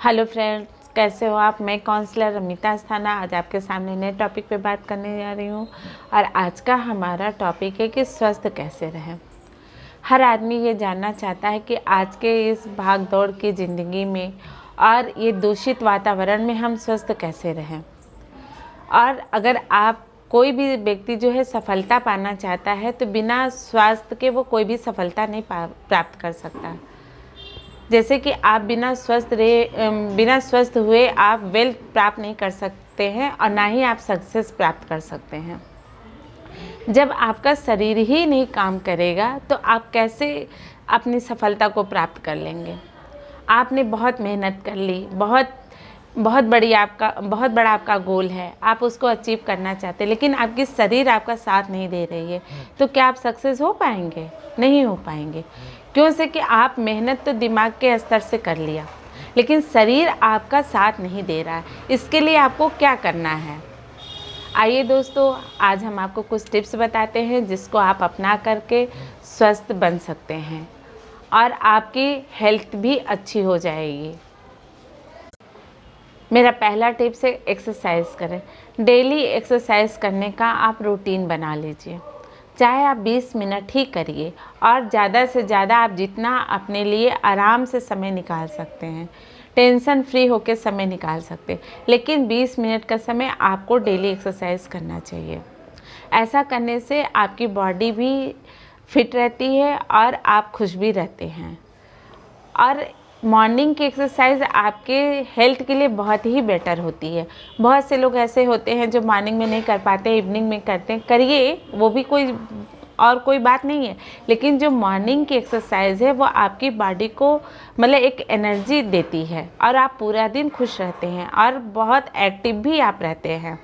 Hello friends, कैसे हो आप। मैं काउंसलर अमिता अस्थाना आज आपके सामने नए टॉपिक पे बात करने जा रही हूँ। और आज का हमारा टॉपिक है कि स्वस्थ कैसे रहें। हर आदमी ये जानना चाहता है कि आज के इस भाग दौड़ की ज़िंदगी में और ये दूषित वातावरण में हम स्वस्थ कैसे रहें। और अगर आप कोई भी व्यक्ति जो है सफलता पाना चाहता है तो बिना स्वास्थ्य के वो कोई भी सफलता नहीं प्राप्त कर सकता। जैसे कि आप बिना स्वस्थ हुए आप वेल्थ प्राप्त नहीं कर सकते हैं और ना ही आप सक्सेस प्राप्त कर सकते हैं। जब आपका शरीर ही नहीं काम करेगा तो आप कैसे अपनी सफलता को प्राप्त कर लेंगे। आपने बहुत मेहनत कर ली, बहुत बड़ा आपका गोल है, आप उसको अचीव करना चाहते हैं, लेकिन आपकी शरीर आपका साथ नहीं दे रही है, तो क्या आप सक्सेस हो पाएंगे? नहीं हो पाएंगे। क्यों से कि आप मेहनत तो दिमाग के स्तर से कर लिया, लेकिन शरीर आपका साथ नहीं दे रहा है। इसके लिए आपको क्या करना है? आइए दोस्तों, आज हम आपको कुछ टिप्स बताते हैं जिसको आप अपना करके स्वस्थ बन सकते हैं और आपकी हेल्थ भी अच्छी हो जाएगी। मेरा पहला टिप्स है एक्सरसाइज करें। डेली एक्सरसाइज करने का आप रूटीन बना लीजिए। चाहे आप 20 मिनट ही करिए और ज़्यादा से ज़्यादा आप जितना अपने लिए आराम से समय निकाल सकते हैं, टेंशन फ्री होकर समय निकाल सकते हैं, लेकिन 20 मिनट का समय आपको डेली एक्सरसाइज करना चाहिए। ऐसा करने से आपकी बॉडी भी फिट रहती है और आप खुश भी रहते हैं। और मॉर्निंग की एक्सरसाइज आपके हेल्थ के लिए बहुत ही बेटर होती है। बहुत से लोग ऐसे होते हैं जो मॉर्निंग में नहीं कर पाते, इवनिंग में करते हैं। करिए, वो भी कोई बात नहीं है, लेकिन जो मॉर्निंग की एक्सरसाइज है वो आपकी बॉडी को मतलब एक एनर्जी देती है और आप पूरा दिन खुश रहते हैं और बहुत एक्टिव भी आप रहते हैं।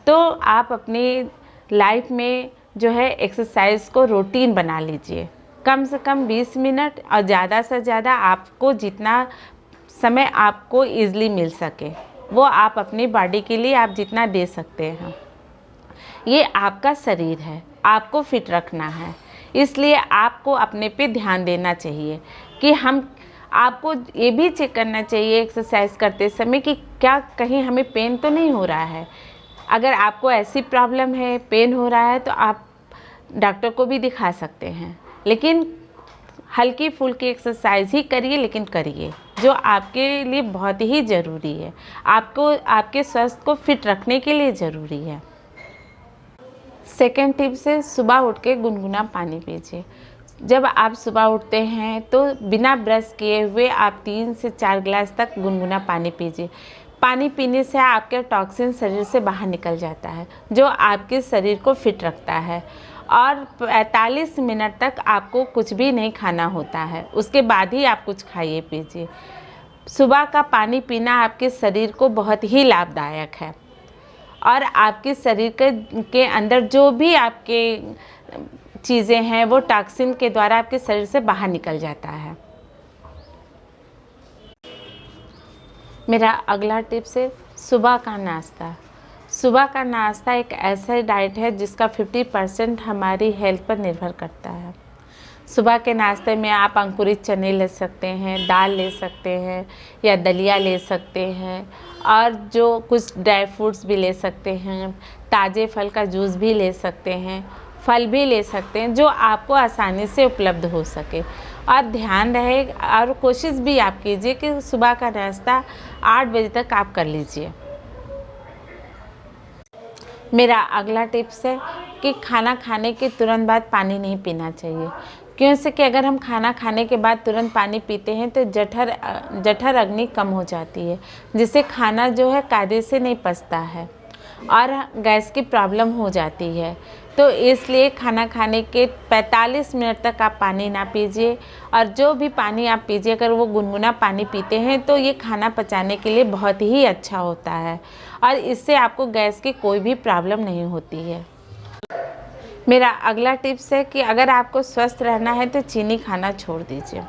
तो आप अपनी लाइफ में जो है एक्सरसाइज को रूटीन बना लीजिए। कम से कम 20 मिनट और ज़्यादा से ज़्यादा आपको जितना समय आपको ईज़िली मिल सके वो आप अपनी बॉडी के लिए आप जितना दे सकते हैं। ये आपका शरीर है, आपको फिट रखना है, इसलिए आपको अपने पे ध्यान देना चाहिए कि आपको ये भी चेक करना चाहिए एक्सरसाइज करते समय कि क्या कहीं हमें पेन तो नहीं हो रहा है। अगर आपको ऐसी प्रॉब्लम है, पेन हो रहा है, तो आप डॉक्टर को भी दिखा सकते हैं, लेकिन हल्की फुल्की एक्सरसाइज ही करिए, लेकिन करिए जो आपके लिए बहुत ही ज़रूरी है, आपको आपके स्वास्थ्य को फिट रखने के लिए ज़रूरी है। सेकेंड टिप्स है सुबह उठ के गुनगुना पानी पीजिए। जब आप सुबह उठते हैं तो बिना ब्रश किए हुए आप 3 से 4 गिलास तक गुनगुना पानी पीजिए। पानी पीने से आपके टॉक्सिन शरीर से बाहर निकल जाता है, जो आपके शरीर को फिट रखता है। और 45 मिनट तक आपको कुछ भी नहीं खाना होता है, उसके बाद ही आप कुछ खाइए पीजिए। सुबह का पानी पीना आपके शरीर को बहुत ही लाभदायक है और आपके शरीर के अंदर जो भी आपके चीज़ें हैं वो टॉक्सिन के द्वारा आपके शरीर से बाहर निकल जाता है। मेरा अगला टिप्स है सुबह का नाश्ता। सुबह का नाश्ता एक ऐसा डाइट है जिसका 50% हमारी हेल्थ पर निर्भर करता है। सुबह के नाश्ते में आप अंकुरित चने ले सकते हैं, दाल ले सकते हैं या दलिया ले सकते हैं, और जो कुछ ड्राई फ्रूट्स भी ले सकते हैं, ताज़े फल का जूस भी ले सकते हैं, फल भी ले सकते हैं, जो आपको आसानी से उपलब्ध हो सके। और ध्यान रहे और कोशिश भी आप कीजिए कि सुबह का नाश्ता 8 बजे तक आप कर लीजिए। मेरा अगला टिप्स है कि खाना खाने के तुरंत बाद पानी नहीं पीना चाहिए। क्यों से कि अगर हम खाना खाने के बाद तुरंत पानी पीते हैं तो जठर अग्नि कम हो जाती है, जिससे खाना जो है कायदे से नहीं पचता है और गैस की प्रॉब्लम हो जाती है। तो इसलिए खाना खाने के 45 मिनट तक आप पानी ना पीजिए, और जो भी पानी आप पीजिए अगर वो गुनगुना पानी पीते हैं तो ये खाना पचाने के लिए बहुत ही अच्छा होता है और इससे आपको गैस की कोई भी प्रॉब्लम नहीं होती है। मेरा अगला टिप्स है कि अगर आपको स्वस्थ रहना है तो चीनी खाना छोड़ दीजिए।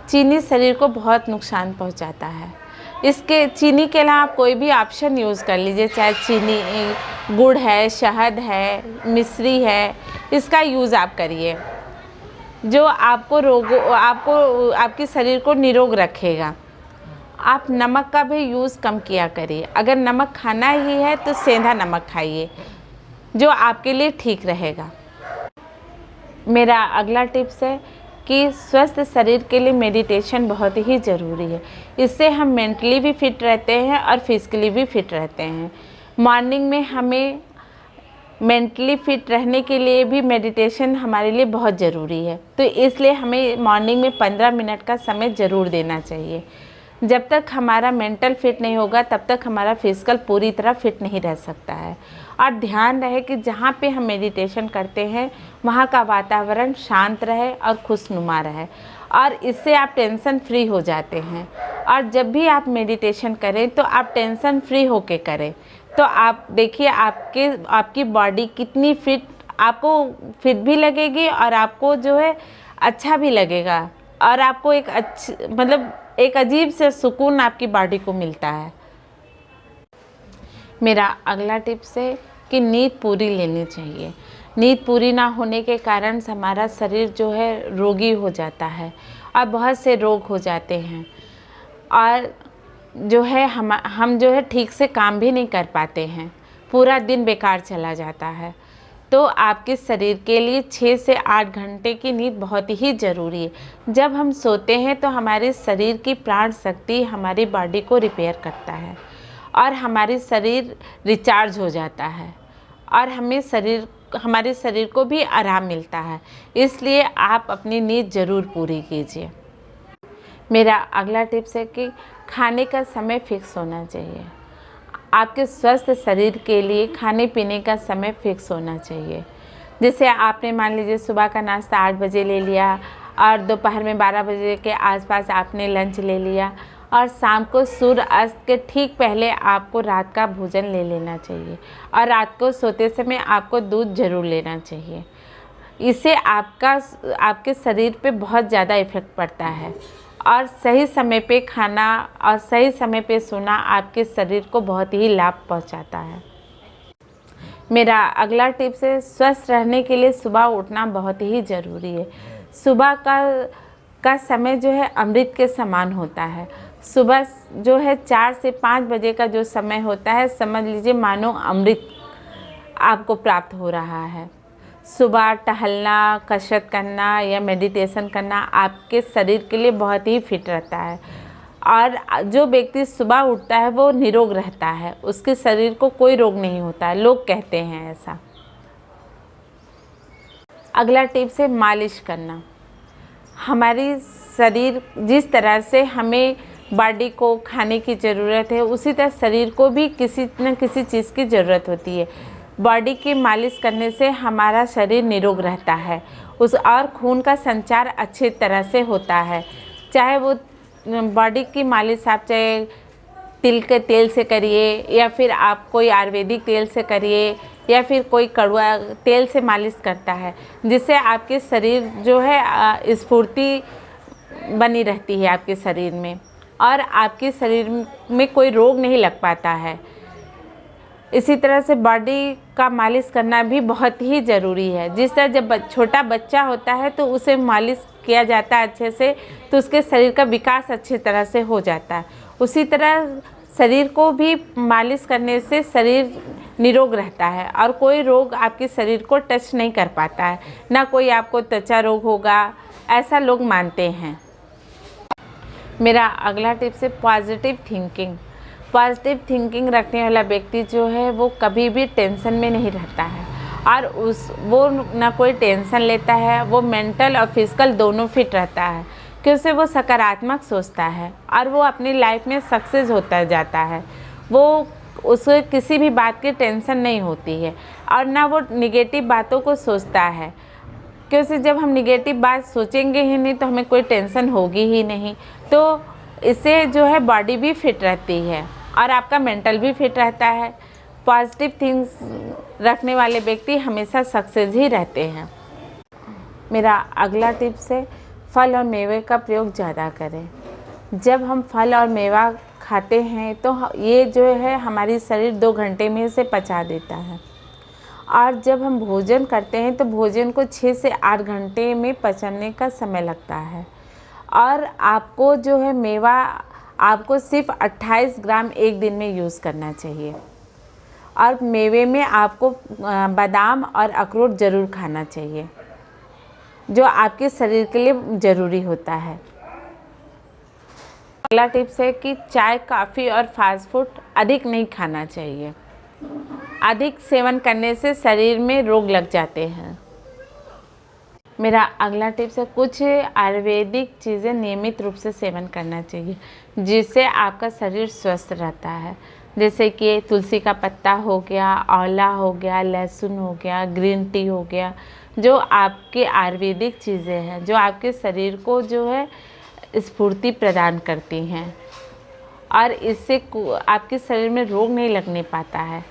चीनी शरीर को बहुत नुकसान पहुंचाता है। चीनी के अलावा आप कोई भी ऑप्शन यूज़ कर लीजिए, चाहे चीनी, गुड़ है, शहद है, मिश्री है, इसका यूज़ आप करिए जो आपके शरीर को निरोग रखेगा आप नमक का भी यूज़ कम किया करिए। अगर नमक खाना ही है तो सेंधा नमक खाइए, जो आपके लिए ठीक रहेगा। मेरा अगला टिप्स है कि स्वस्थ शरीर के लिए मेडिटेशन बहुत ही ज़रूरी है। इससे हम मेंटली भी फिट रहते हैं और फिज़िकली भी फिट रहते हैं। मॉर्निंग में हमें मेंटली फिट रहने के लिए भी मेडिटेशन हमारे लिए बहुत ज़रूरी है, तो इसलिए हमें मॉर्निंग में 15 मिनट का समय ज़रूर देना चाहिए। जब तक हमारा मेंटल फिट नहीं होगा तब तक हमारा फिजिकल पूरी तरह फिट नहीं रह सकता है। और ध्यान रहे कि जहाँ पे हम मेडिटेशन करते हैं वहाँ का वातावरण शांत रहे और खुशनुमा रहे, और इससे आप टेंशन फ्री हो जाते हैं। और जब भी आप मेडिटेशन करें तो आप टेंशन फ्री होके करें, तो आप देखिए आपकी बॉडी कितनी फिट, आपको फिट भी लगेगी और आपको जो है अच्छा भी लगेगा, और आपको एक अजीब से सुकून आपकी बॉडी को मिलता है। मेरा अगला टिप्स है कि नींद पूरी लेनी चाहिए। नींद पूरी ना होने के कारण हमारा शरीर जो है रोगी हो जाता है और बहुत से रोग हो जाते हैं, और जो है हम जो है ठीक से काम भी नहीं कर पाते हैं, पूरा दिन बेकार चला जाता है। तो आपके शरीर के लिए 6 से 8 घंटे की नींद बहुत ही ज़रूरी है। जब हम सोते हैं तो हमारे शरीर की प्राण शक्ति हमारी बॉडी को रिपेयर करता है और हमारी शरीर रिचार्ज हो जाता है, और हमारे शरीर को भी आराम मिलता है। इसलिए आप अपनी नींद ज़रूर पूरी कीजिए। मेरा अगला टिप्स है कि खाने का समय फिक्स होना चाहिए। आपके स्वस्थ शरीर के लिए खाने पीने का समय फिक्स होना चाहिए। जैसे आपने मान लीजिए सुबह का नाश्ता 8 बजे ले लिया और दोपहर में 12 बजे के आसपास आपने लंच ले लिया, और शाम को सूर्य अस्त के ठीक पहले आपको रात का भोजन ले लेना चाहिए, और रात को सोते समय आपको दूध ज़रूर लेना चाहिए। इससे आपके शरीर पे बहुत ज़्यादा इफ़ेक्ट पड़ता है, और सही समय पे खाना और सही समय पे सोना आपके शरीर को बहुत ही लाभ पहुंचाता है। मेरा अगला टिप्स है, स्वस्थ रहने के लिए सुबह उठना बहुत ही ज़रूरी है। सुबह का समय जो है अमृत के समान होता है। सुबह जो है 4 से 5 बजे का जो समय होता है, समझ लीजिए मानो अमृत आपको प्राप्त हो रहा है। सुबह टहलना, कसरत करना या मेडिटेशन करना आपके शरीर के लिए बहुत ही फिट रहता है, और जो व्यक्ति सुबह उठता है वो निरोग रहता है, उसके शरीर को कोई रोग नहीं होता है, लोग कहते हैं ऐसा। अगला टिप्स है मालिश करना। हमारी शरीर जिस तरह से हमें बॉडी को खाने की ज़रूरत है, उसी तरह शरीर को भी किसी न किसी चीज़ की ज़रूरत होती है। बॉडी की मालिश करने से हमारा शरीर निरोग रहता है, और खून का संचार अच्छी तरह से होता है। चाहे वो बॉडी की मालिश आप चाहे तिल के तेल से करिए, या फिर आप कोई आयुर्वेदिक तेल से करिए, या फिर कोई कड़वा तेल से मालिश करता है, जिससे आपके शरीर जो है स्फूर्ति बनी रहती है आपके शरीर में, और आपके शरीर में कोई रोग नहीं लग पाता है। इसी तरह से बॉडी का मालिश करना भी बहुत ही ज़रूरी है। जिस तरह जब छोटा बच्चा होता है तो उसे मालिश किया जाता है अच्छे से, तो उसके शरीर का विकास अच्छी तरह से हो जाता है। उसी तरह शरीर को भी मालिश करने से शरीर निरोग रहता है, और कोई रोग आपके शरीर को टच नहीं कर पाता है, ना कोई आपको त्वचा रोग होगा, ऐसा लोग मानते हैं। मेरा अगला टिप्स है पॉजिटिव थिंकिंग। पॉजिटिव थिंकिंग रखने वाला व्यक्ति जो है वो कभी भी टेंशन में नहीं रहता है, और वो ना कोई टेंशन लेता है, वो मेंटल और फिजिकल दोनों फिट रहता है, क्योंकि वो सकारात्मक सोचता है और वो अपनी लाइफ में सक्सेस होता जाता है। उसे किसी भी बात की टेंशन नहीं होती है, और ना वो निगेटिव बातों को सोचता है, क्योंकि जब हम निगेटिव बात सोचेंगे ही नहीं तो हमें कोई टेंशन होगी ही नहीं। तो इससे जो है बॉडी भी फिट रहती है और आपका मेंटल भी फिट रहता है। पॉजिटिव थिंग्स रखने वाले व्यक्ति हमेशा सक्सेस ही रहते हैं। मेरा अगला टिप्स है फल और मेवे का प्रयोग ज़्यादा करें। जब हम फल और मेवा खाते हैं तो ये जो है हमारी शरीर 2 घंटे में से पचा देता है, और जब हम भोजन करते हैं तो भोजन को 6 से 8 घंटे में पचने का समय लगता है। और आपको जो है मेवा आपको सिर्फ 28 ग्राम एक दिन में यूज़ करना चाहिए। और मेवे में आपको बादाम और अखरोट ज़रूर खाना चाहिए, जो आपके शरीर के लिए ज़रूरी होता है। अगला टिप्स है कि चाय, कॉफ़ी और फास्ट फूड अधिक नहीं खाना चाहिए। अधिक सेवन करने से शरीर में रोग लग जाते हैं। मेरा अगला टिप्स है कुछ आयुर्वेदिक चीज़ें नियमित रूप से सेवन करना चाहिए, जिससे आपका शरीर स्वस्थ रहता है। जैसे कि तुलसी का पत्ता हो गया, आंवला हो गया, लहसुन हो गया, ग्रीन टी हो गया, जो आपके आयुर्वेदिक चीज़ें हैं, जो आपके शरीर को जो है स्फूर्ति प्रदान करती हैं और इससे आपके शरीर में रोग नहीं लगने पाता है।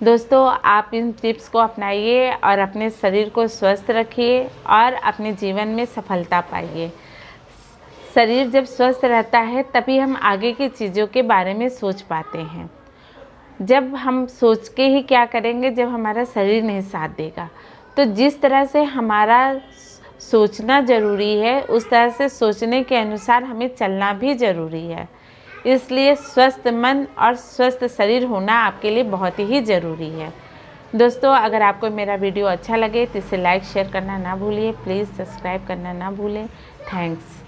दोस्तों, आप इन टिप्स को अपनाइए और अपने शरीर को स्वस्थ रखिए और अपने जीवन में सफलता पाइए। शरीर जब स्वस्थ रहता है तभी हम आगे की चीज़ों के बारे में सोच पाते हैं। जब हम सोच के ही क्या करेंगे जब हमारा शरीर नहीं साथ देगा। तो जिस तरह से हमारा सोचना ज़रूरी है, उस तरह से सोचने के अनुसार हमें चलना भी ज़रूरी है। इसलिए स्वस्थ मन और स्वस्थ शरीर होना आपके लिए बहुत ही ज़रूरी है। दोस्तों, अगर आपको मेरा वीडियो अच्छा लगे तो इसे लाइक शेयर करना ना भूलिए। प्लीज़ सब्सक्राइब करना ना भूलें। थैंक्स।